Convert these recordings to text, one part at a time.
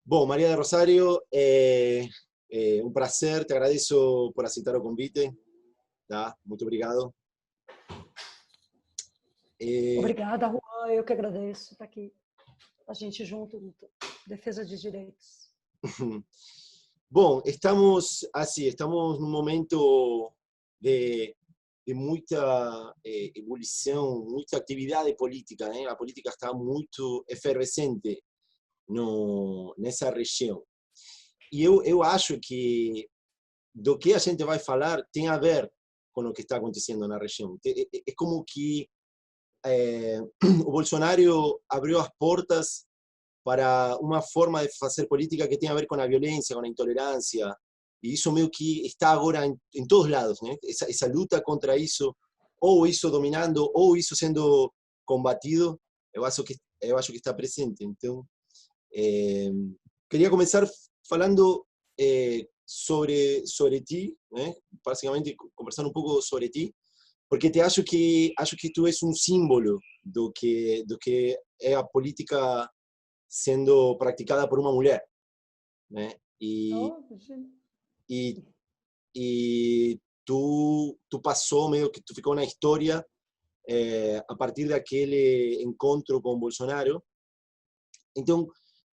Bom, María de Rosario, um prazer, te agradeço por aceitar o convite, tá? Muito obrigado. Obrigada, Juan, eu que agradeço estar aqui, a gente junto, defesa de direitos. Bom, estamos num momento de muita ebulição, muita atividade política, né? A política está muito efervescente nessa região. E eu acho que do que a gente vai falar tem a ver com o que está acontecendo na região. É como que o Bolsonaro abriu as portas para uma forma de fazer política que tem a ver com a violência, com a intolerância, e isso meio que está agora em todos lados, né? Essa luta contra isso, ou isso dominando, ou isso sendo combatido, eu acho que está presente. Então, queria começar falando sobre ti, né? Basicamente conversar um pouco sobre ti, porque acho que tu és um símbolo do que é a política sendo practicada por uma mulher, né? E, e tu passou meio que tu ficou na história a partir daquele encontro com Bolsonaro. Então,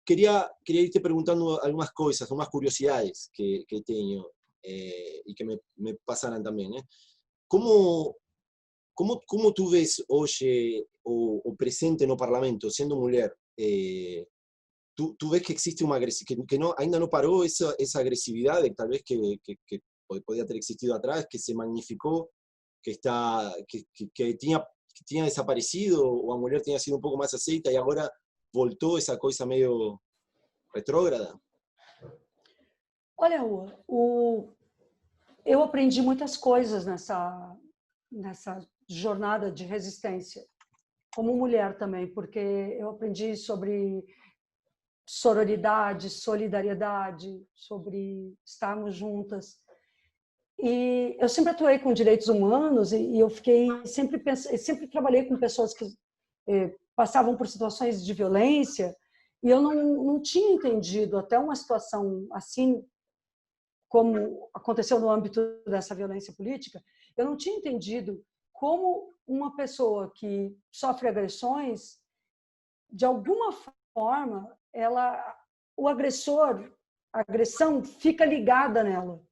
queria ir te perguntando algumas coisas, algumas curiosidades que tenho e que me passaram também, né? Como tu vês hoje o presente no parlamento, sendo mulher? Tu ves que existe uma agresividade, que ainda não parou essa agressividade, talvez que podía ter existido atrás, que se magnificou, que tinha desaparecido, ou a mulher tinha sido um pouco mais aceita e agora voltou essa coisa meio retrógrada? Olha, Juan, eu aprendi muitas coisas nessa jornada de resistência, como mulher também, porque eu aprendi sobre sororidade, solidariedade, sobre estarmos juntas. E eu sempre atuei com direitos humanos e eu sempre trabalhei com pessoas que passavam por situações de violência e eu não tinha entendido até uma situação assim como aconteceu no âmbito dessa violência política, eu não tinha entendido como uma pessoa que sofre agressões, de alguma forma, o agressor, a agressão fica ligada nela.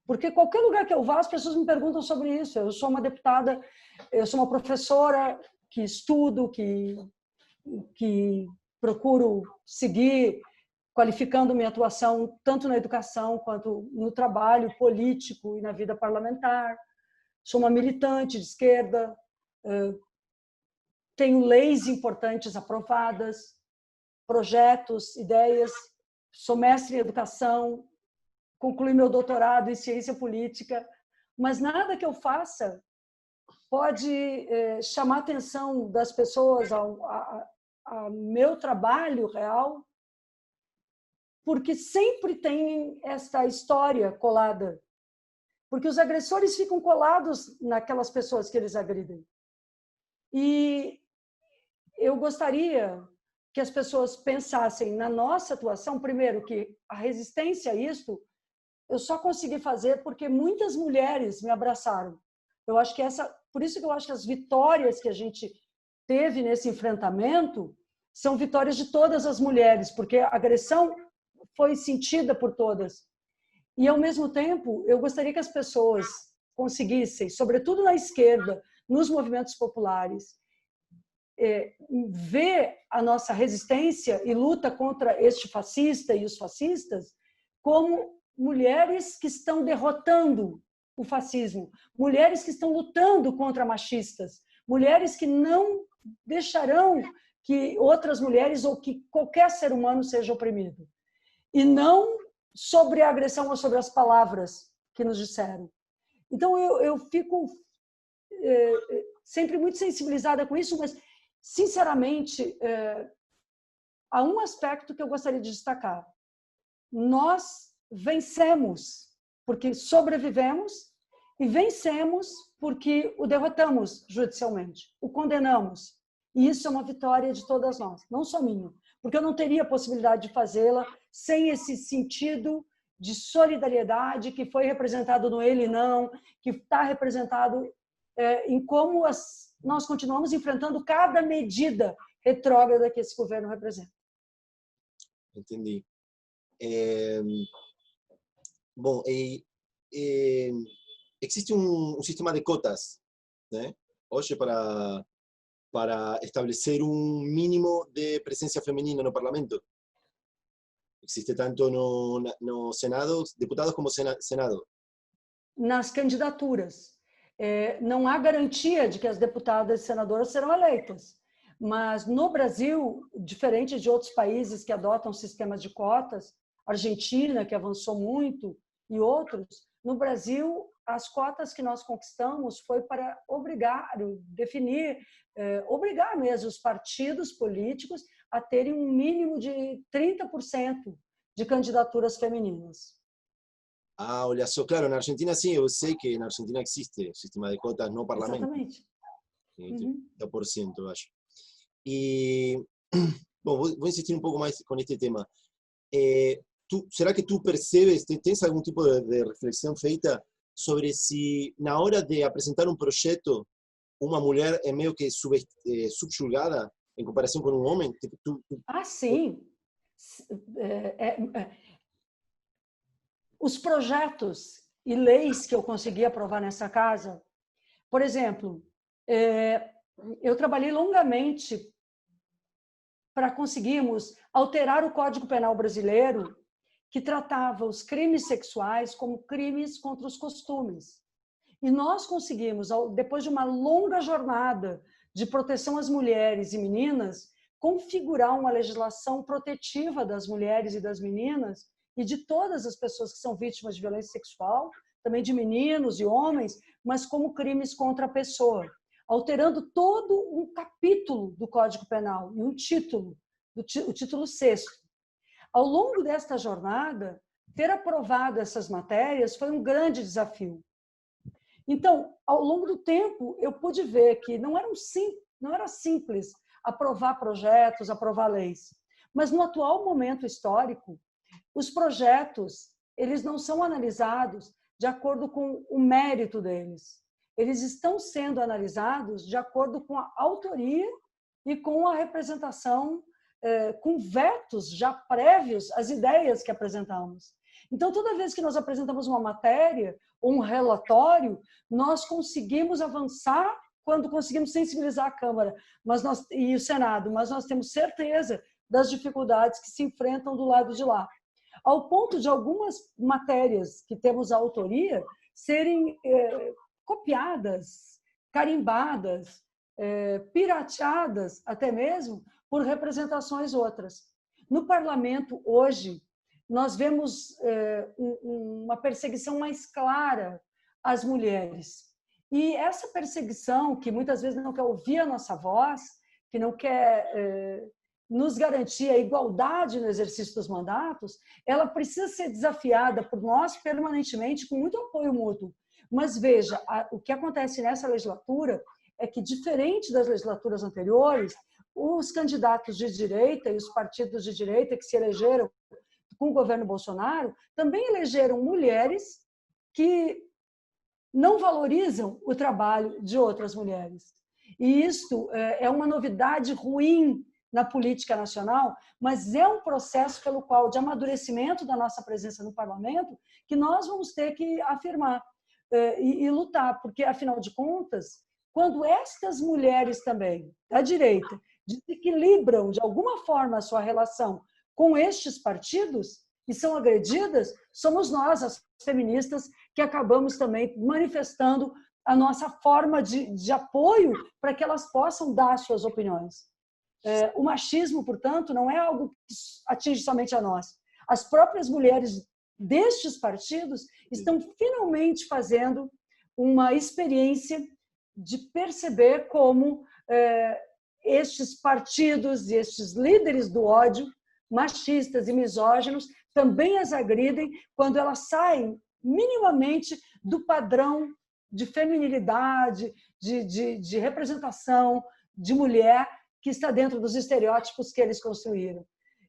Porque qualquer lugar que eu vá, as pessoas me perguntam sobre isso. Eu sou uma deputada, eu sou uma professora que estudo, que procuro seguir qualificando minha atuação tanto na educação quanto no trabalho político e na vida parlamentar. Sou uma militante de esquerda, tenho leis importantes aprovadas, projetos, ideias, sou mestre em educação, concluí meu doutorado em ciência política, mas nada que eu faça pode chamar a atenção das pessoas ao meu trabalho real, porque sempre tem esta história colada. Porque os agressores ficam colados naquelas pessoas que eles agridem. E eu gostaria que as pessoas pensassem na nossa atuação, primeiro, que a resistência a isto eu só consegui fazer porque muitas mulheres me abraçaram. Eu acho que por isso que eu acho que as vitórias que a gente teve nesse enfrentamento são vitórias de todas as mulheres, porque a agressão foi sentida por todas. E, ao mesmo tempo, eu gostaria que as pessoas conseguissem, sobretudo na esquerda, nos movimentos populares, ver a nossa resistência e luta contra este fascista e os fascistas como mulheres que estão derrotando o fascismo, mulheres que estão lutando contra machistas, mulheres que não deixarão que outras mulheres ou que qualquer ser humano seja oprimido. E não sobre a agressão ou sobre as palavras que nos disseram. Então, eu fico sempre muito sensibilizada com isso, mas, sinceramente, há um aspecto que eu gostaria de destacar. Nós vencemos porque sobrevivemos e vencemos porque o derrotamos judicialmente, o condenamos. E isso é uma vitória de todas nós, não só minha. porque eu não teria a possibilidade de fazê-la sem esse sentido de solidariedade que foi representado no Ele Não, que está representado em como nós continuamos enfrentando cada medida retrógrada que esse governo representa. Entendi. Bom, existe sistema de cotas, né? Hoje para establecer mínimo de presencia femenina no parlamento. Existe tanto no Senado, deputados como Senado. Nas candidaturas. Não há garantia de que as deputadas e senadoras serão eleitas. Mas no Brasil, diferente de outros países que adotam sistemas de cotas, Argentina, que avançou muito, e outros, no Brasil, as cotas que nós conquistamos foi para obrigar mesmo os partidos políticos a terem um mínimo de 30% de candidaturas femininas. Ah, olha só, claro, na Argentina sim, eu sei que na Argentina existe o sistema de cotas no parlamento. Exatamente. 30%, eu acho. E, bom, vou insistir um pouco mais com este tema. Será que tu percebes, tens algum tipo de reflexão feita sobre se, na hora de apresentar um projeto, uma mulher é meio que subjugada em comparação com um homem? Ah, sim. Os projetos e leis que eu consegui aprovar nessa casa, por exemplo, eu trabalhei longamente para conseguirmos alterar o Código Penal brasileiro, que tratava os crimes sexuais como crimes contra os costumes. E nós conseguimos, depois de uma longa jornada de proteção às mulheres e meninas, configurar uma legislação protetiva das mulheres e das meninas e de todas as pessoas que são vítimas de violência sexual, também de meninos e homens, mas como crimes contra a pessoa, alterando todo um capítulo do Código Penal e um título, o título 6º. Ao longo desta jornada, ter aprovado essas matérias foi um grande desafio. Então, ao longo do tempo, eu pude ver que não era simples aprovar projetos, aprovar leis. Mas no atual momento histórico, os projetos, eles não são analisados de acordo com o mérito deles. Eles estão sendo analisados de acordo com a autoria e com a representação, com vetos já prévios às ideias que apresentamos. Então, toda vez que nós apresentamos uma matéria ou um relatório, nós conseguimos avançar quando conseguimos sensibilizar a Câmara e o Senado, mas nós temos certeza das dificuldades que se enfrentam do lado de lá. Ao ponto de algumas matérias que temos a autoria serem copiadas, carimbadas, pirateadas até mesmo por representações outras. No parlamento, hoje, nós vemos uma perseguição mais clara às mulheres. E essa perseguição, que muitas vezes não quer ouvir a nossa voz, que não quer nos garantir a igualdade no exercício dos mandatos, ela precisa ser desafiada por nós permanentemente, com muito apoio mútuo. Mas veja, o que acontece nessa legislatura é que, diferente das legislaturas anteriores, os candidatos de direita e os partidos de direita que se elegeram com o governo Bolsonaro também elegeram mulheres que não valorizam o trabalho de outras mulheres. E isto é uma novidade ruim na política nacional, mas é um processo pelo qual, de amadurecimento da nossa presença no parlamento, que nós vamos ter que afirmar e lutar, porque, afinal de contas, quando estas mulheres também, da direita, desequilibram de alguma forma a sua relação com estes partidos e são agredidas, somos nós, as feministas, que acabamos também manifestando a nossa forma de apoio para que elas possam dar suas opiniões. O machismo, portanto, não é algo que atinge somente a nós. As próprias mulheres destes partidos estão finalmente fazendo uma experiência de perceber como estes partidos e estes líderes do ódio, machistas e misóginos, também as agridem quando elas saem minimamente do padrão de feminilidade, de representação de mulher que está dentro dos estereótipos que eles construíram.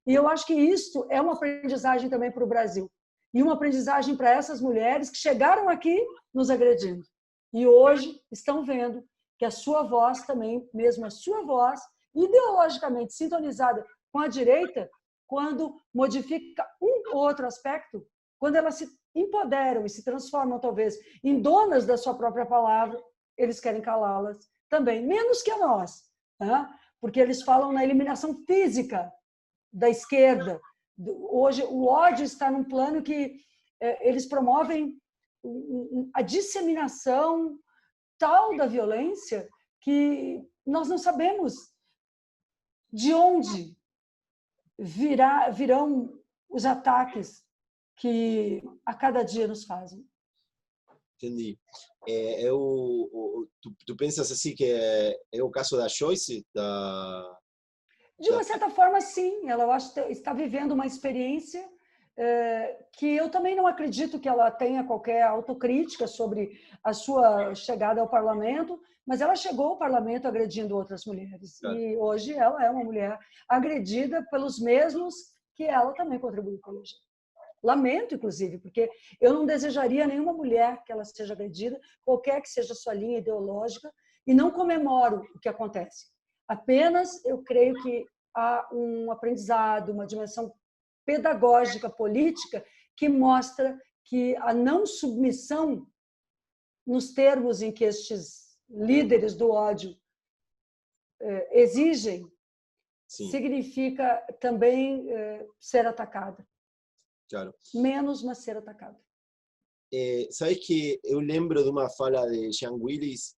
E eu acho que isso é uma aprendizagem também para o Brasil. E uma aprendizagem para essas mulheres que chegaram aqui nos agredindo. E hoje estão vendo que a sua voz também, mesmo a sua voz, ideologicamente sintonizada com a direita, quando modifica um ou outro aspecto, quando elas se empoderam e se transformam, talvez, em donas da sua própria palavra, eles querem calá-las também, menos que a nós, né? Porque eles falam na eliminação física da esquerda. Hoje, o ódio está num plano que eles promovem a disseminação tal da violência que nós não sabemos de onde virão os ataques que a cada dia nos fazem. Entendi. Tu pensas assim que é o caso da Joyce? De uma certa forma, sim. Ela, eu acho, está vivendo uma experiência que eu também não acredito que ela tenha qualquer autocrítica sobre a sua chegada ao parlamento, mas ela chegou ao parlamento agredindo outras mulheres. E hoje ela é uma mulher agredida pelos mesmos que ela também contribuiu com a legenda. Lamento, inclusive, porque eu não desejaria nenhuma mulher que ela seja agredida, qualquer que seja a sua linha ideológica, e não comemoro o que acontece. Apenas eu creio que há um aprendizado, uma dimensão pedagógica, política, que mostra que a não submissão nos termos em que estes líderes do ódio exigem, sim, significa também ser atacada. Claro. Menos, mas ser atacada. Sabes que eu lembro de uma fala de Jean Willis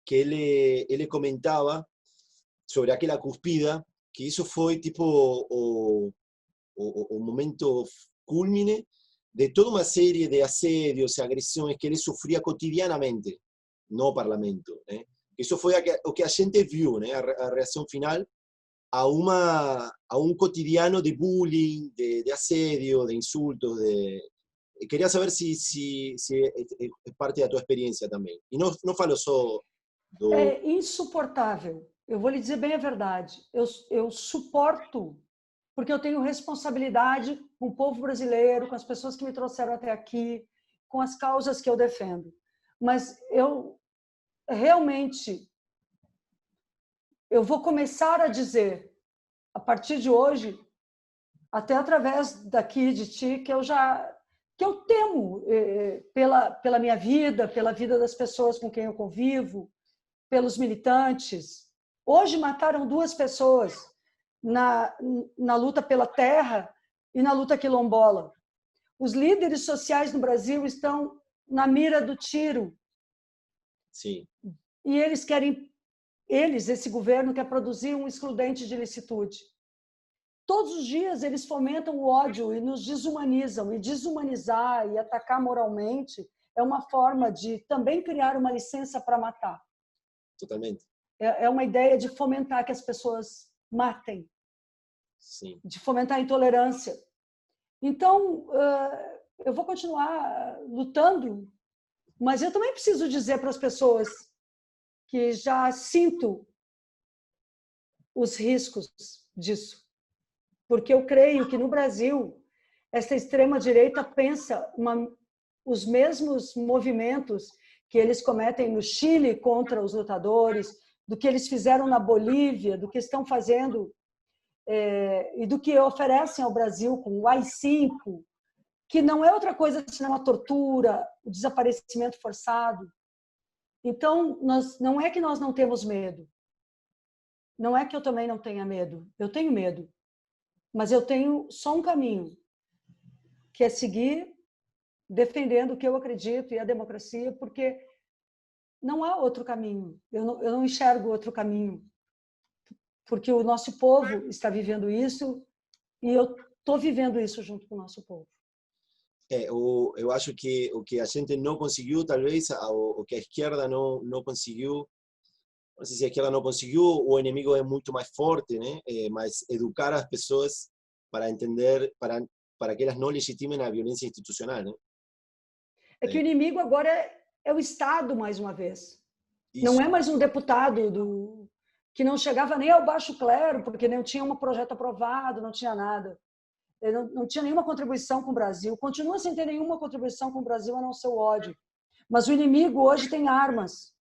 que ele comentava sobre aquela cuspida, que isso foi tipo o momento culmine de toda uma série de assédios e agressões que ele sofria cotidianamente no parlamento, né? Isso foi o que a gente viu, né? A reação final a un cotidiano de bullying, de asedio, de insultos. Quería saber si es parte de tu experiencia también. Y no falo só do... É insuportável. Eu vou lhe dizer bem a verdade. Eu suporto, porque eu tenho responsabilidade com o povo brasileiro, com as pessoas que me trouxeram até aqui, com as causas que eu defendo. Mas eu realmente... Eu vou começar a dizer, a partir de hoje, até através daqui de ti, que eu temo pela minha vida, pela vida das pessoas com quem eu convivo, pelos militantes. Hoje mataram 2 pessoas na luta pela terra e na luta quilombola. Os líderes sociais no Brasil estão na mira do tiro. Sim. E esse governo quer produzir um excludente de licitude. Todos os dias eles fomentam o ódio e nos desumanizam. E desumanizar e atacar moralmente é uma forma de também criar uma licença para matar. Totalmente. É uma ideia de fomentar que as pessoas matem. Sim. De fomentar a intolerância. Então, eu vou continuar lutando, mas eu também preciso dizer para as pessoas que já sinto os riscos disso. Porque eu creio que no Brasil, essa extrema-direita pensa os mesmos movimentos que eles cometem no Chile contra os lutadores, do que eles fizeram na Bolívia, do que estão fazendo e do que oferecem ao Brasil com o AI-5, que não é outra coisa senão a tortura, o desaparecimento forçado. Então, não é que nós não temos medo. Não é que eu também não tenha medo. Eu tenho medo. Mas eu tenho só um caminho, que é seguir defendendo o que eu acredito e a democracia, porque não há outro caminho. Eu não enxergo outro caminho. Porque o nosso povo está vivendo isso e eu estou vivendo isso junto com o nosso povo. Eu acho que o que a gente não conseguiu, talvez, o que a esquerda não conseguiu, não sei se a esquerda não conseguiu, o inimigo é muito mais forte, né? Mas educar as pessoas para entender, para que elas não legitimem a violência institucional, né? É que o inimigo agora é o Estado, mais uma vez. Isso. Não é mais um deputado que não chegava nem ao baixo clero, porque não tinha um projeto aprovado, não tinha nada. Ele não tinha nenhuma contribuição com o Brasil. Continua sem ter nenhuma contribuição com o Brasil, a não ser o ódio. Mas o inimigo hoje tem armas.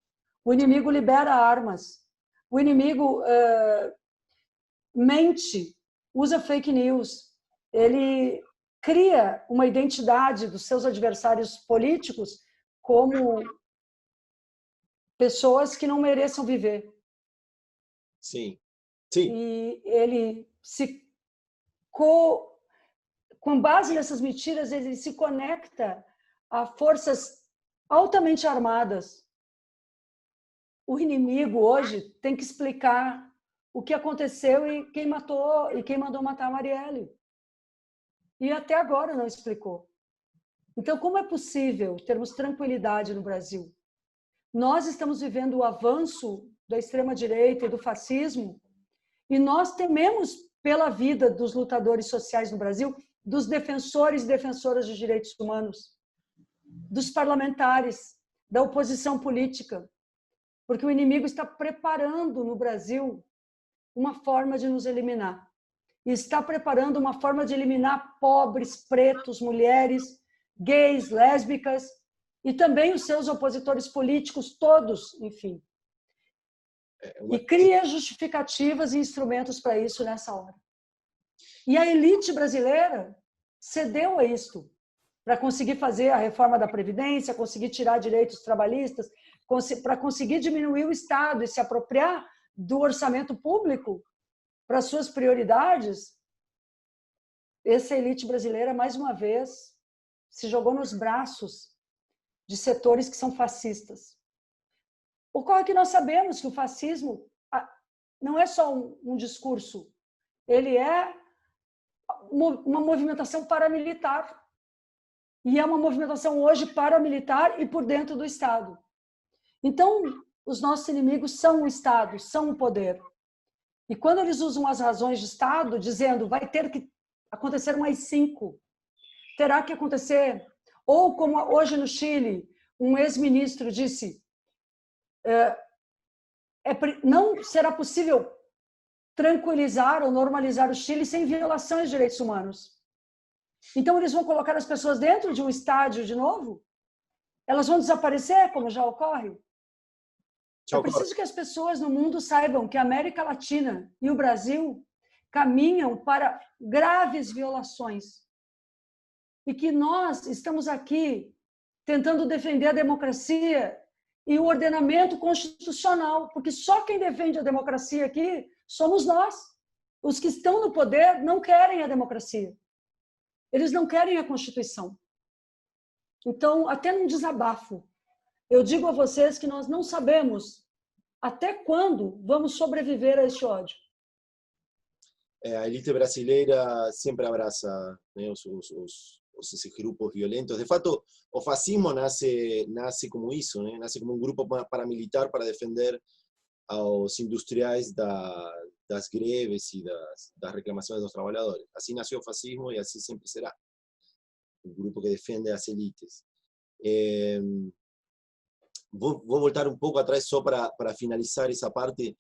O inimigo libera armas. O inimigo mente, usa fake news. Ele cria uma identidade dos seus adversários políticos como pessoas que não mereçam viver. Sim, sim. E ele com base nessas mentiras, ele se conecta a forças altamente armadas. O inimigo hoje tem que explicar o que aconteceu e quem matou e quem mandou matar a Marielle. E até agora não explicou. Então, como é possível termos tranquilidade no Brasil? Nós estamos vivendo o avanço da extrema-direita e do fascismo e nós tememos pela vida dos lutadores sociais no Brasil, dos defensores e defensoras de direitos humanos, dos parlamentares, da oposição política, porque o inimigo está preparando no Brasil uma forma de nos eliminar. E está preparando uma forma de eliminar pobres, pretos, mulheres, gays, lésbicas e também os seus opositores políticos, todos, enfim. E cria justificativas e instrumentos para isso nessa hora. E a elite brasileira cedeu a isto para conseguir fazer a reforma da Previdência, conseguir tirar direitos trabalhistas, para conseguir diminuir o Estado e se apropriar do orçamento público para suas prioridades. Essa elite brasileira, mais uma vez, se jogou nos braços de setores que são fascistas. Ocorre que nós sabemos que o fascismo não é só um discurso, ele é uma movimentação paramilitar. E é uma movimentação hoje paramilitar e por dentro do Estado. Então, os nossos inimigos são o Estado, são o poder. E quando eles usam as razões de Estado, dizendo vai ter que acontecer um AI-5, terá que acontecer, ou como hoje no Chile, um ex-ministro disse, não será possível tranquilizar ou normalizar o Chile sem violações de direitos humanos. Então, eles vão colocar as pessoas dentro de um estádio de novo? Elas vão desaparecer, como já ocorre? É preciso que as pessoas no mundo saibam que a América Latina e o Brasil caminham para graves violações. E que nós estamos aqui tentando defender a democracia e o ordenamento constitucional, porque só quem defende a democracia aqui somos nós. Os que estão no poder não querem a democracia. Eles não querem a Constituição. Então, até num desabafo, eu digo a vocês que nós não sabemos até quando vamos sobreviver a este ódio. A elite brasileira sempre abraça, né, esses grupos violentos. De fato, o fascismo nasce como isso, né? Nasce como um grupo paramilitar para defender aos industriais das greves e das reclamações dos trabalhadores. Assim nasceu o fascismo e assim sempre será. Um grupo que defende as elites. Vou voltar um pouco atrás só para finalizar essa parte.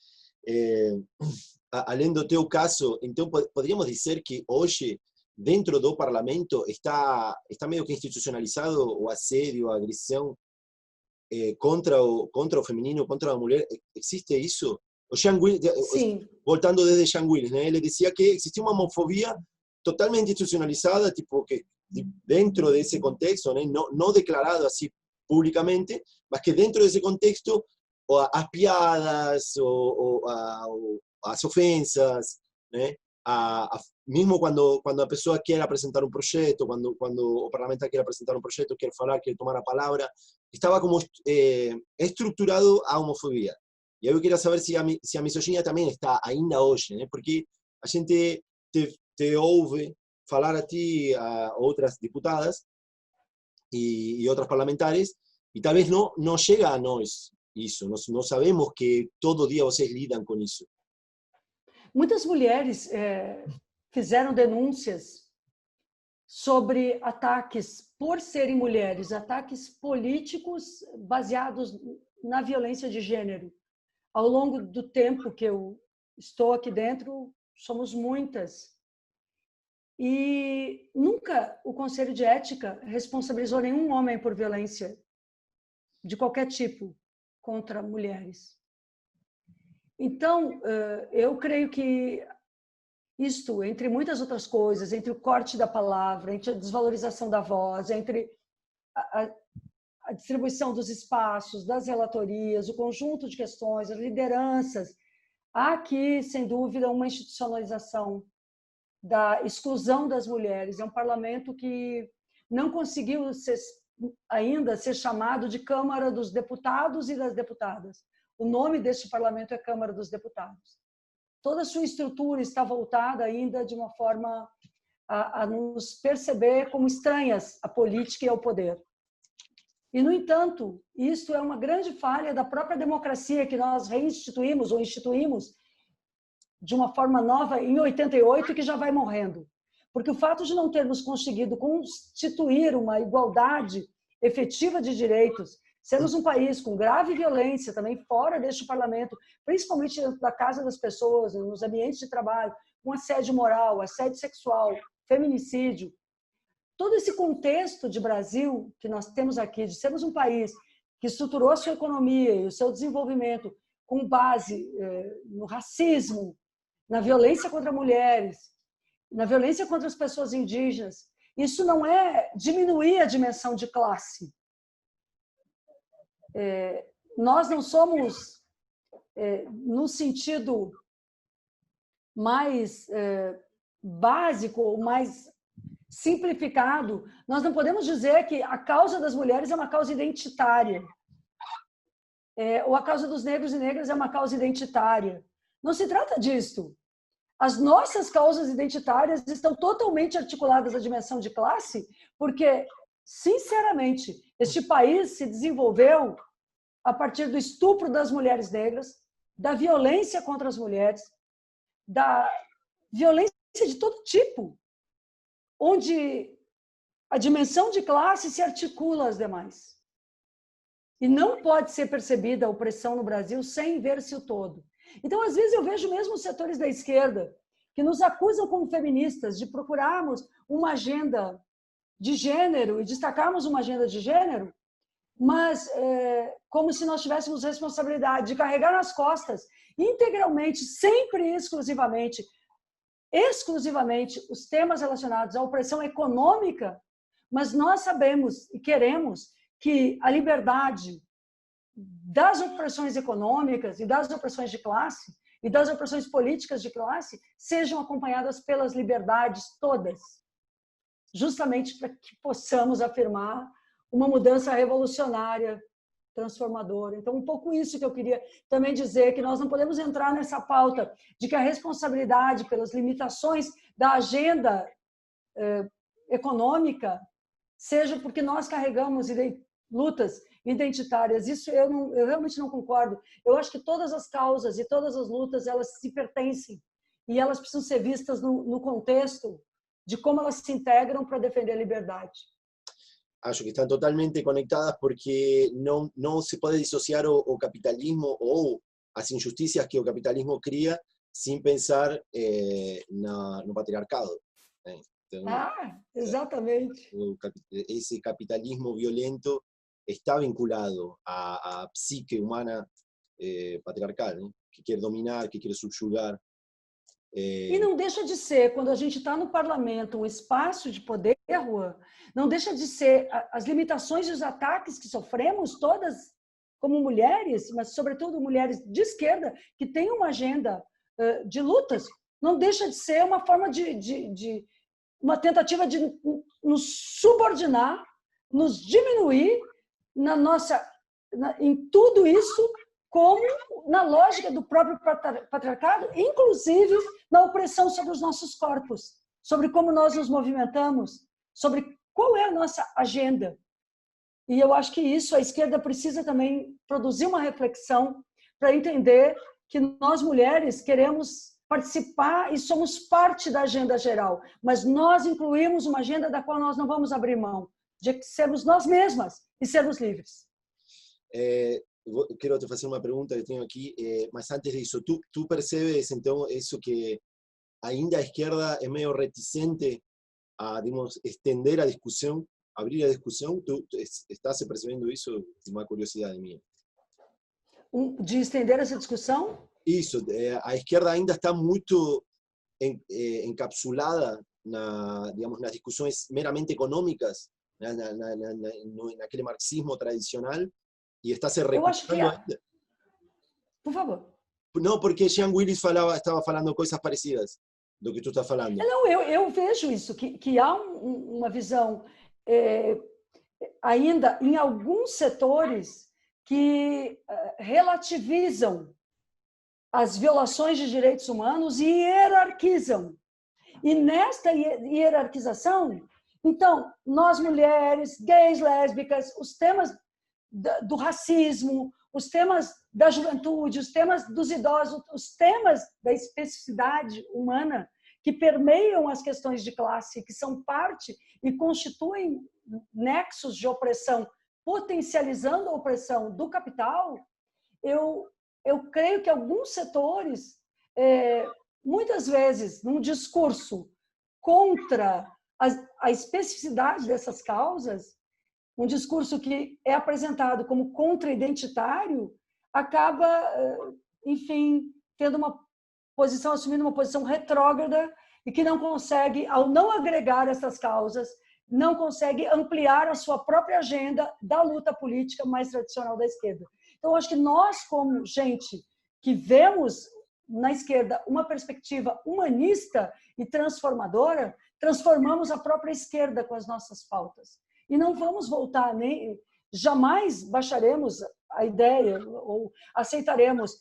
Além do teu caso, então poderíamos dizer que hoje, dentro do parlamento, está meio que institucionalizado o assédio, a agressão contra o feminino, contra a mulher. Existe isso? O Jean Willis, voltando desde Jean Willis, né, ele dizia que existia uma homofobia totalmente institucionalizada, tipo que dentro desse contexto, né, não declarado assim públicamente, mas que dentro desse contexto as piadas, as ofensas, né, mesmo quando a pessoa quer apresentar um projeto, quando o parlamentar quer apresentar um projeto, quer falar, quer tomar a palavra, estava como estruturado a homofobia. E aí eu queria saber se a misoginia também está ainda hoje, né? Porque a gente te ouve falar a ti, a outras deputadas e outras parlamentares, e talvez não chega a nós isso, não sabemos que todo dia vocês lidam com isso. Muitas mulheres fizeram denúncias sobre ataques por serem mulheres, ataques políticos baseados na violência de gênero. ao longo do tempo que eu estou aqui dentro, somos muitas. E nunca o Conselho de Ética responsabilizou nenhum homem por violência de qualquer tipo contra mulheres. Então, eu creio que isto, entre muitas outras coisas, entre o corte da palavra, entre a desvalorização da voz, entre a distribuição dos espaços, das relatorias, o conjunto de questões, as lideranças, há aqui, sem dúvida, uma institucionalização da exclusão das mulheres. É um parlamento que não conseguiu ainda ser chamado de Câmara dos Deputados e das Deputadas. O nome deste parlamento é Câmara dos Deputados. Toda a sua estrutura está voltada ainda de uma forma a nos perceber como estranhas à política e ao poder. E, no entanto, isto é uma grande falha da própria democracia que nós reinstituímos ou instituímos de uma forma nova em 88 e que já vai morrendo. Porque o fato de não termos conseguido constituir uma igualdade efetiva de direitos, sermos um país com grave violência também fora deste parlamento, principalmente dentro da casa das pessoas, nos ambientes de trabalho, com assédio moral, assédio sexual, feminicídio, todo esse contexto de Brasil que nós temos aqui, de sermos um país que estruturou a sua economia e o seu desenvolvimento com base no racismo, na violência contra mulheres, na violência contra as pessoas indígenas, isso não é diminuir a dimensão de classe. Nós não somos, no sentido mais básico, ou mais simplificado, nós não podemos dizer que a causa das mulheres é uma causa identitária, ou a causa dos negros e negras é uma causa identitária. Não se trata disso. As nossas causas identitárias estão totalmente articuladas à dimensão de classe, porque, sinceramente, este país se desenvolveu a partir do estupro das mulheres negras, da violência contra as mulheres, da violência de todo tipo, onde a dimensão de classe se articula às demais. E não pode ser percebida a opressão no Brasil sem ver-se o todo. Então, às vezes, eu vejo mesmo os setores da esquerda que nos acusam como feministas de procurarmos uma agenda de gênero e destacarmos uma agenda de gênero, mas como se nós tivéssemos responsabilidade de carregar nas costas integralmente, sempre e exclusivamente os temas relacionados à opressão econômica, mas nós sabemos e queremos que a liberdade das opressões econômicas e das opressões de classe e das opressões políticas de classe sejam acompanhadas pelas liberdades todas, justamente para que possamos afirmar uma mudança revolucionária, transformadora. Então, um pouco isso que eu queria também dizer, que nós não podemos entrar nessa pauta de que a responsabilidade pelas limitações da agenda econômica seja porque nós carregamos lutas identitárias. Isso eu realmente não concordo. Eu acho que todas as causas e todas as lutas, elas se pertencem e elas precisam ser vistas no contexto de como elas se integram para defender a liberdade. Acho que están totalmente conectadas porque no se puede disociar o capitalismo ou as injusticias que o capitalismo cria sin pensar no patriarcado. Então, exatamente. Ese capitalismo violento está vinculado a psique humana patriarcal, ¿no? Que quiere dominar, que quiere subyugar. E não deixa de ser, quando a gente está no parlamento, um espaço de poder, não deixa de ser as limitações e os ataques que sofremos, todas como mulheres, mas sobretudo mulheres de esquerda, que têm uma agenda de lutas, não deixa de ser uma forma de uma tentativa de nos subordinar, nos diminuir em tudo isso, como na lógica do próprio patriarcado, inclusive na opressão sobre os nossos corpos, sobre como nós nos movimentamos, sobre qual é a nossa agenda. E eu acho que isso, a esquerda precisa também produzir uma reflexão para entender que nós, mulheres, queremos participar e somos parte da agenda geral, mas nós incluímos uma agenda da qual nós não vamos abrir mão, de sermos nós mesmas e sermos livres. quiero te hacer una pregunta que tengo aquí, mas antes de eso, ¿tú percebes entonces eso que ainda a izquierda es medio reticente a, digamos, extender a discusión, abrir a discusión? ¿Tú estás percibiendo eso? Es una curiosidad mía. De estender essa discussão? Isso, a esquerda ainda está muito encapsulada digamos, nas discussões meramente econômicas, naquele marxismo tradicional, e está se Eu acho que... recuperando ainda. Por favor. Não, porque Jean Willis estava falando coisas parecidas do que tu está falando. Não, eu vejo isso, que há uma visão ainda em alguns setores que relativizam as violações de direitos humanos e hierarquizam. E nesta hierarquização, então, nós mulheres, gays, lésbicas, os temas do racismo, os temas da juventude, os temas dos idosos, os temas da especificidade humana que permeiam as questões de classe, que são parte e constituem nexos de opressão, potencializando a opressão do capital, eu creio que alguns setores, muitas vezes, num discurso contra a especificidade dessas causas, um discurso que é apresentado como contra-identitário, acaba, enfim, assumindo uma posição retrógrada e que não consegue, ao não agregar essas causas, não consegue ampliar a sua própria agenda da luta política mais tradicional da esquerda. Então, acho que nós, como gente que vemos na esquerda uma perspectiva humanista e transformadora, transformamos a própria esquerda com as nossas pautas. E não vamos voltar, nem jamais baixaremos a ideia ou aceitaremos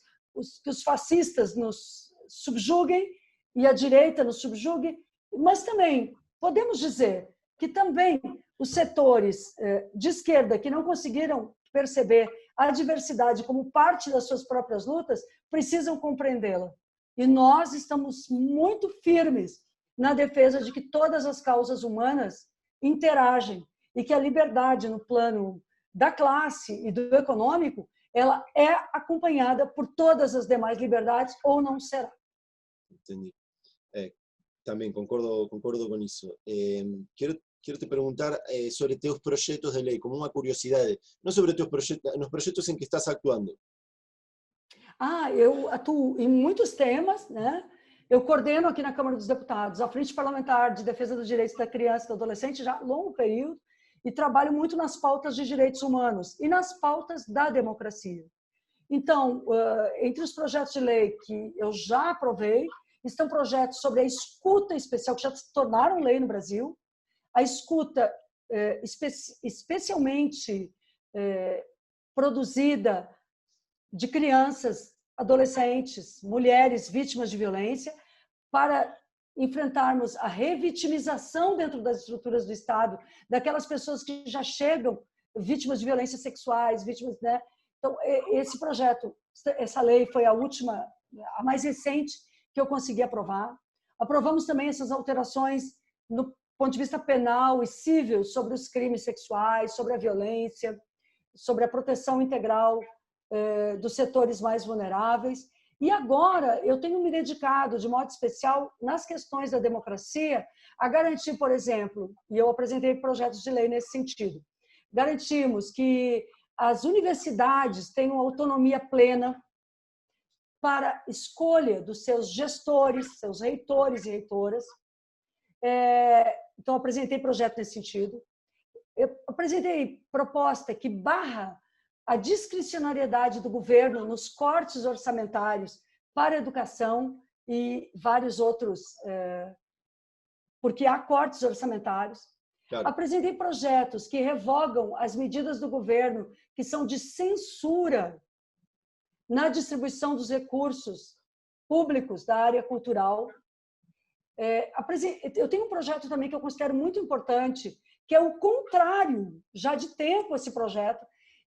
que os fascistas nos subjuguem e a direita nos subjugue, mas também podemos dizer que também os setores de esquerda que não conseguiram perceber a diversidade como parte das suas próprias lutas precisam compreendê-la. E nós estamos muito firmes na defesa de que todas as causas humanas interagem e que a liberdade no plano da classe e do econômico, ela é acompanhada por todas as demais liberdades ou não será. Entendi. Também concordo com isso. Quero te perguntar sobre teus projetos de lei, como uma curiosidade, não sobre teus projetos, nos projetos em que estás atuando. Eu atuo em muitos temas, né? Eu coordeno aqui na Câmara dos Deputados a Frente Parlamentar de Defesa dos Direitos da Criança e do Adolescente já há longo período e trabalho muito nas pautas de direitos humanos e nas pautas da democracia. Então, entre os projetos de lei que eu já aprovei, estão projetos sobre a escuta especial, que já se tornaram lei no Brasil, a escuta especialmente produzida de crianças, adolescentes, mulheres vítimas de violência, para enfrentarmos a revitimização dentro das estruturas do Estado, daquelas pessoas que já chegam vítimas de violências sexuais, vítimas, né? Então, esse projeto, essa lei foi a última, a mais recente que eu consegui aprovar. Aprovamos também essas alterações no ponto de vista penal e civil sobre os crimes sexuais, sobre a violência, sobre a proteção integral dos setores mais vulneráveis. E agora eu tenho me dedicado de modo especial nas questões da democracia a garantir, por exemplo, e eu apresentei projetos de lei nesse sentido, garantimos que as universidades tenham autonomia plena para escolha dos seus gestores, seus reitores e reitoras. Então, apresentei projeto nesse sentido. Eu apresentei proposta que barra a discricionariedade do governo nos cortes orçamentários para a educação e vários outros, porque há cortes orçamentários. Claro. Apresentei projetos que revogam as medidas do governo que são de censura na distribuição dos recursos públicos da área cultural. Eu tenho um projeto também que eu considero muito importante, que é o contrário, já de tempo esse projeto,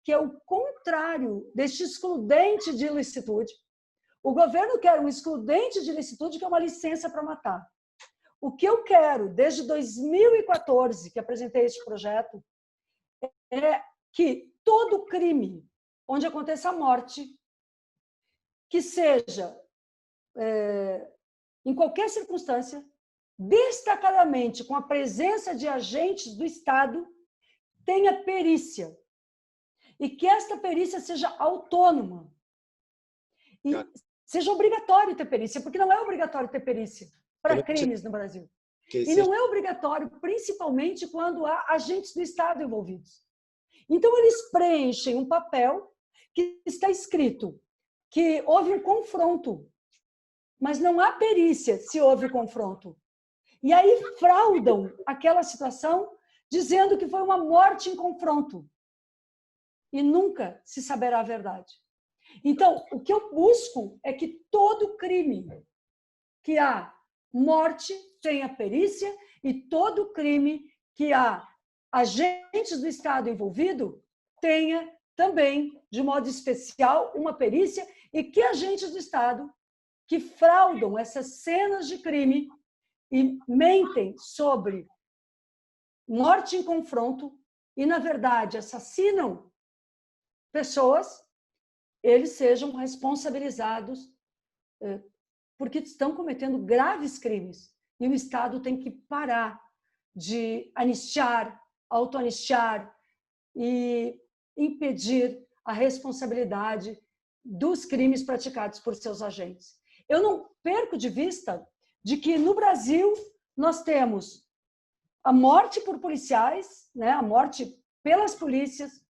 que é o contrário deste excludente de ilicitude. O governo quer um excludente de ilicitude, que é uma licença para matar. O que eu quero, desde 2014, que apresentei este projeto, é que todo crime onde aconteça a morte, que seja, em qualquer circunstância, destacadamente com a presença de agentes do Estado, tenha perícia. E que esta perícia seja autônoma. E seja obrigatório ter perícia, porque não é obrigatório ter perícia para crimes no Brasil. E não é obrigatório, principalmente quando há agentes do Estado envolvidos. Então, eles preenchem um papel que está escrito que houve um confronto, mas não há perícia se houve confronto. E aí fraudam aquela situação dizendo que foi uma morte em confronto. E nunca se saberá a verdade. Então, o que eu busco é que todo crime que há morte tenha perícia e todo crime que há agentes do Estado envolvido tenha também, de modo especial, uma perícia e que agentes do Estado que fraudam essas cenas de crime e mentem sobre morte em confronto e, na verdade, assassinam pessoas, eles sejam responsabilizados porque estão cometendo graves crimes. E o Estado tem que parar de anistiar, autoanistiar e impedir a responsabilidade dos crimes praticados por seus agentes. Eu não perco de vista de que no Brasil nós temos a morte por policiais, né, a morte pelas polícias,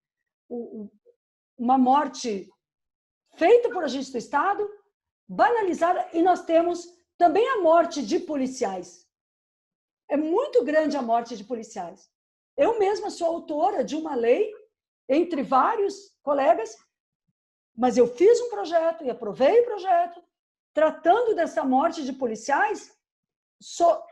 uma morte feita por agentes do Estado, banalizada, e nós temos também a morte de policiais. É muito grande a morte de policiais. Eu mesma sou autora de uma lei, entre vários colegas, mas eu fiz um projeto e aprovei o projeto, tratando dessa morte de policiais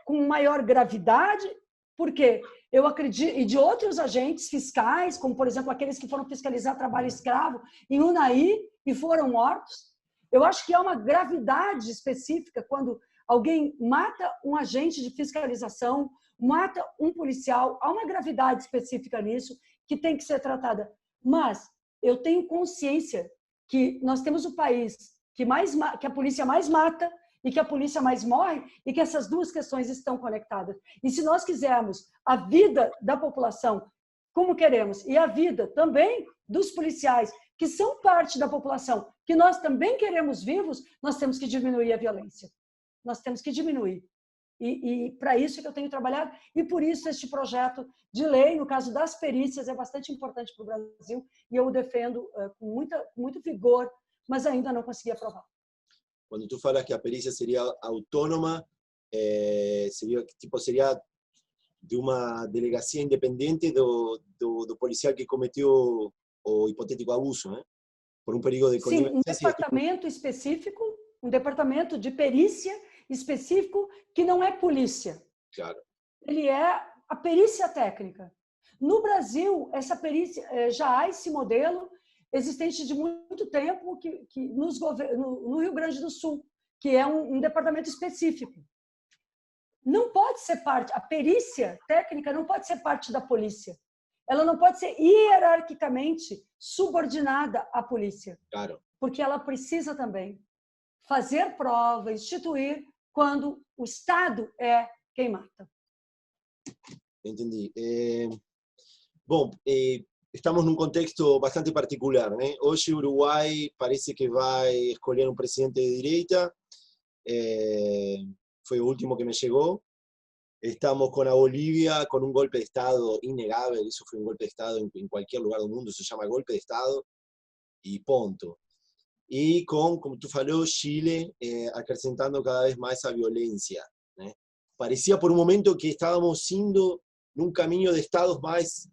com maior gravidade, porque eu acredito, e de outros agentes fiscais, como, por exemplo, aqueles que foram fiscalizar trabalho escravo em Unai e foram mortos. Eu acho que há uma gravidade específica quando alguém mata um agente de fiscalização, mata um policial, há uma gravidade específica nisso que tem que ser tratada. Mas eu tenho consciência que nós temos o país que a polícia mais mata e que a polícia mais morre, e que essas duas questões estão conectadas. E se nós quisermos a vida da população como queremos, e a vida também dos policiais, que são parte da população, que nós também queremos vivos, nós temos que diminuir a violência. Nós temos que diminuir. E para isso que eu tenho trabalhado, e por isso este projeto de lei, no caso das perícias, é bastante importante para o Brasil, e eu o defendo com muito vigor, mas ainda não consegui aprovar. Quando tu falas que a perícia seria autônoma, seria de uma delegacia independente do policial que cometeu o hipotético abuso, né? Por um período de conivência. Sim, um departamento específico, um departamento de perícia específico que não é polícia. Claro. Ele é a perícia técnica. No Brasil, essa perícia, já há esse modelo existente de muito tempo no Rio Grande do Sul, que é um departamento específico. Não pode ser parte, a perícia técnica não pode ser parte da polícia. Ela não pode ser hierarquicamente subordinada à polícia. Claro. Porque ela precisa também fazer prova, instituir quando o Estado é quem mata. Entendi. Bom, estamos num contexto bastante particular, né? Hoje o Uruguai parece que vai escolher um presidente de direita. Foi o último que me chegou. Estamos con a Bolivia con un golpe de Estado innegable, eso fue un golpe de Estado en cualquier lugar del mundo, se llama golpe de Estado, y punto. Y con, como tú falou, Chile acrecentando cada vez más esa violencia, ¿eh? Parecía por un momento que estábamos indo num caminho de estados mais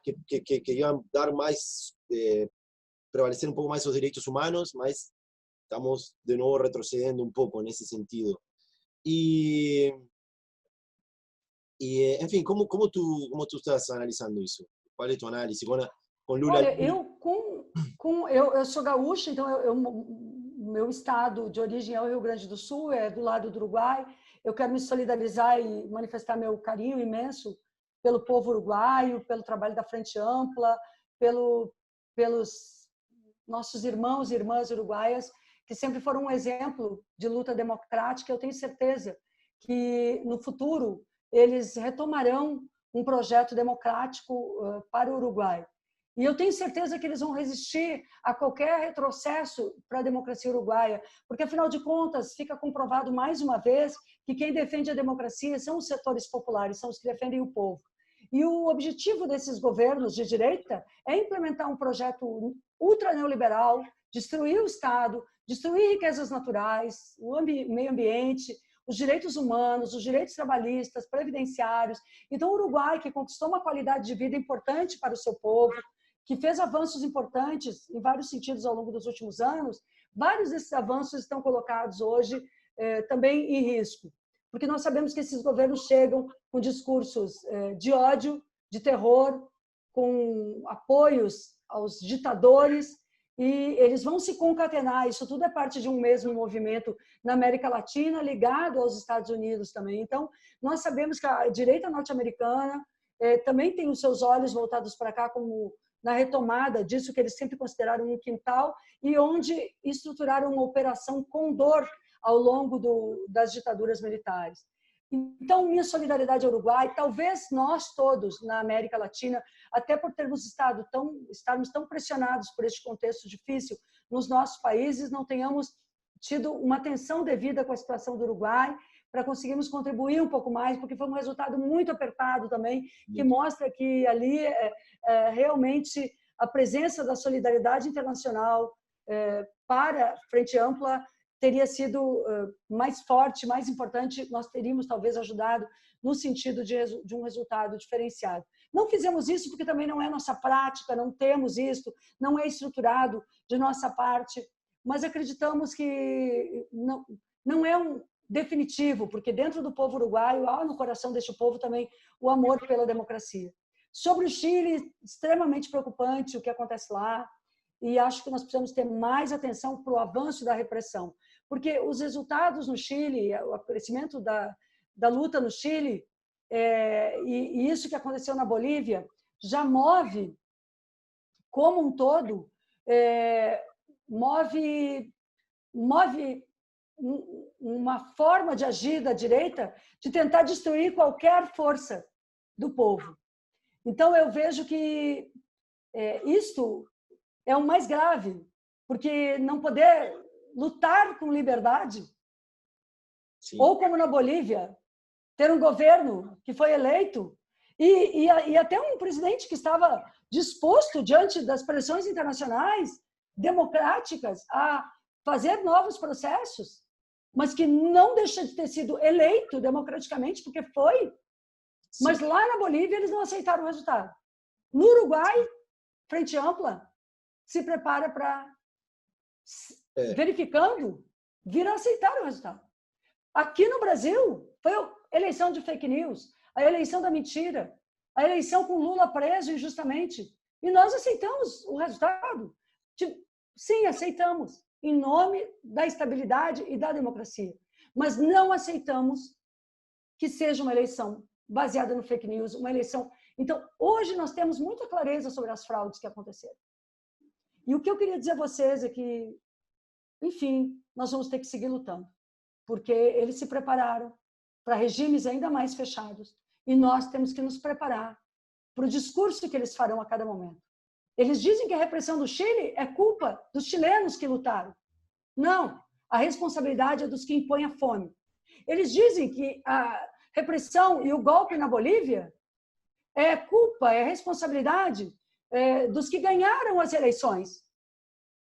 que iam dar mais, prevalecer um pouco mais os direitos humanos, mas estamos de novo retrocedendo um pouco nesse sentido. E enfim, como tu estás analisando isso? Qual é a tua análise? Com Lula... Olha, eu sou gaúcha, então meu estado de origem é o Rio Grande do Sul, é do lado do Uruguai. Eu quero me solidarizar e manifestar meu carinho imenso pelo povo uruguaio, pelo trabalho da Frente Ampla, pelos nossos irmãos e irmãs uruguaias, que sempre foram um exemplo de luta democrática. Eu tenho certeza que, no futuro, eles retomarão um projeto democrático para o Uruguai. E eu tenho certeza que eles vão resistir a qualquer retrocesso para a democracia uruguaia, porque, afinal de contas, fica comprovado mais uma vez que quem defende a democracia são os setores populares, são os que defendem o povo. E o objetivo desses governos de direita é implementar um projeto ultra neoliberal, destruir o Estado, destruir riquezas naturais, o meio ambiente, os direitos humanos, os direitos trabalhistas, previdenciários. Então, o Uruguai, que conquistou uma qualidade de vida importante para o seu povo, que fez avanços importantes em vários sentidos ao longo dos últimos anos, vários desses avanços estão colocados hoje também em risco. Porque nós sabemos que esses governos chegam com discursos de ódio, de terror, com apoios aos ditadores, e eles vão se concatenar. Isso tudo é parte de um mesmo movimento na América Latina, ligado aos Estados Unidos também. Então, nós sabemos que a direita norte-americana também tem os seus olhos voltados para cá, como na retomada disso que eles sempre consideraram um quintal, e onde estruturaram uma operação Condor ao longo das ditaduras militares. Então, minha solidariedade ao Uruguai. Talvez nós todos na América Latina, até por estarmos tão pressionados por este contexto difícil nos nossos países, não tenhamos tido uma atenção devida com a situação do Uruguai, para conseguirmos contribuir um pouco mais, porque foi um resultado muito apertado também, que mostra que ali realmente a presença da solidariedade internacional para a Frente Ampla teria sido mais forte, mais importante. Nós teríamos talvez ajudado no sentido de um resultado diferenciado. Não fizemos isso porque também não é nossa prática, não temos isso, não é estruturado de nossa parte, mas acreditamos que não é um definitivo, porque dentro do povo uruguaio há no coração deste povo também o amor pela democracia. Sobre o Chile, extremamente preocupante o que acontece lá, e acho que nós precisamos ter mais atenção para o avanço da repressão, porque os resultados no Chile, o crescimento da luta no Chile, e isso que aconteceu na Bolívia, já move, como um todo, move uma forma de agir da direita de tentar destruir qualquer força do povo. Então, eu vejo que isto é o mais grave, porque não poder lutar com liberdade, sim, ou como na Bolívia, ter um governo que foi eleito e até um presidente que estava disposto, diante das pressões internacionais democráticas, a fazer novos processos, mas que não deixa de ter sido eleito democraticamente, porque foi. Sim. Mas lá na Bolívia eles não aceitaram o resultado. No Uruguai, Frente Ampla se prepara para, verificando, vir a aceitar o resultado. Aqui no Brasil, foi a eleição de fake news, a eleição da mentira, a eleição com Lula preso injustamente. E nós aceitamos o resultado. Sim, aceitamos, em nome da estabilidade e da democracia. Mas não aceitamos que seja uma eleição baseada no fake news, uma eleição... Então, hoje nós temos muita clareza sobre as fraudes que aconteceram. E o que eu queria dizer a vocês é que, enfim, nós vamos ter que seguir lutando, porque eles se prepararam para regimes ainda mais fechados e nós temos que nos preparar para o discurso que eles farão a cada momento. Eles dizem que a repressão do Chile é culpa dos chilenos que lutaram. Não, a responsabilidade é dos que impõem a fome. Eles dizem que a repressão e o golpe na Bolívia é culpa, é responsabilidade dos que ganharam as eleições.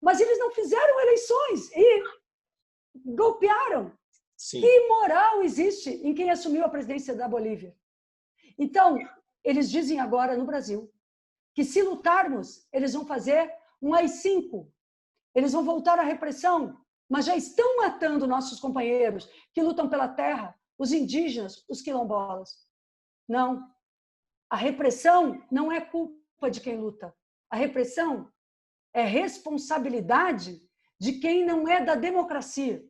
Mas eles não fizeram eleições e golpearam. Sim. Que moral existe em quem assumiu a presidência da Bolívia? Então, eles dizem agora no Brasil que se lutarmos, eles vão fazer um AI-5. Eles vão voltar à repressão, mas já estão matando nossos companheiros que lutam pela terra, os indígenas, os quilombolas. Não. A repressão não é culpa de quem luta. A repressão é responsabilidade de quem não é da democracia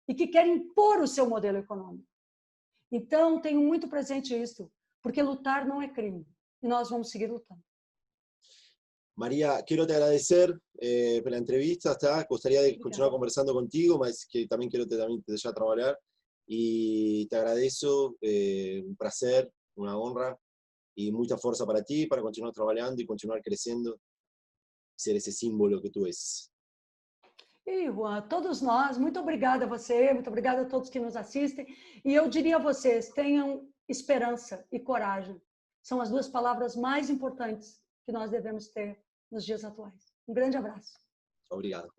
e que quer impor o seu modelo econômico. Então, tenho muito presente isso, porque lutar não é crime. E nós vamos seguir lutando. María, quiero te agradecer por la entrevista, está. Gostaria de continuar Obrigada. conversando contigo, mas que también quiero también te dejar trabajar. Y te agradezco, un placer, una honra y mucha fuerza para ti, para continuar trabajando y continuar creciendo, ser ese símbolo que tú eres. E, Juan, todos nós, muito obrigada a você, muito obrigada a todos que nos assistem. E eu diria a vocês, tenham esperança e coragem. São as duas palavras mais importantes que nós devemos ter nos dias atuais. Um grande abraço. Obrigado.